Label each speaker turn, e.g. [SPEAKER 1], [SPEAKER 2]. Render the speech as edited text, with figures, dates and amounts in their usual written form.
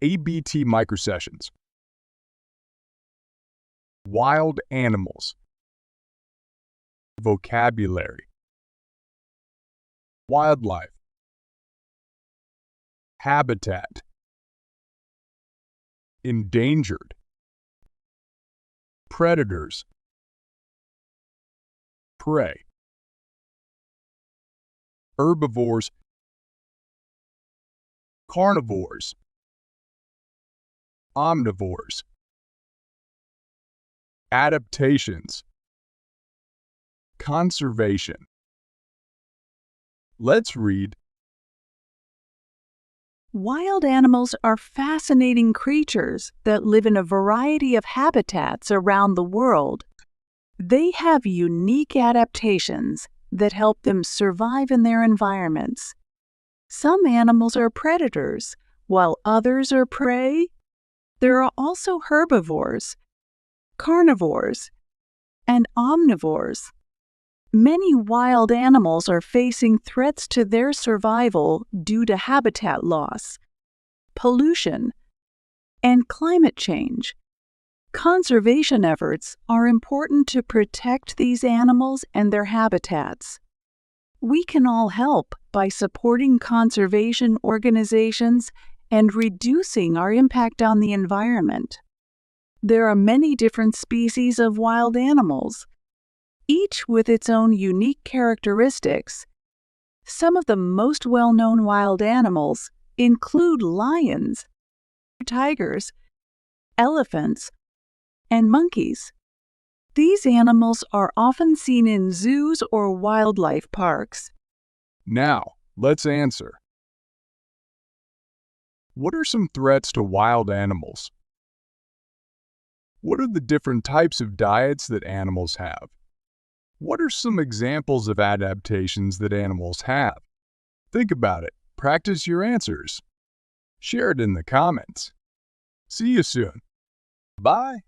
[SPEAKER 1] ABT Microsessions. Wild animals. Vocabulary. Wildlife. Habitat. Endangered. Predators. Prey. Herbivores. Carnivores. Omnivores. Adaptations. Conservation. Let's read.
[SPEAKER 2] Wild animals are fascinating creatures that live in a variety of habitats around the world. They have unique adaptations that help them survive in their environments. Some animals are predators, while others are prey. There are also herbivores, carnivores, and omnivores. Many wild animals are facing threats to their survival due to habitat loss, pollution, and climate change. Conservation efforts are important to protect these animals and their habitats. We can all help by supporting conservation organizations and reducing our impact on the environment. There are many different species of wild animals, each with its own unique characteristics. Some of the most well-known wild animals include lions, tigers, elephants, and monkeys. These animals are often seen in zoos or wildlife parks.
[SPEAKER 1] Now, let's answer. What are some threats to wild animals? What are the different types of diets that animals have? What are some examples of adaptations that animals have? Think about it. Practice your answers. Share it in the comments. See you soon. Bye.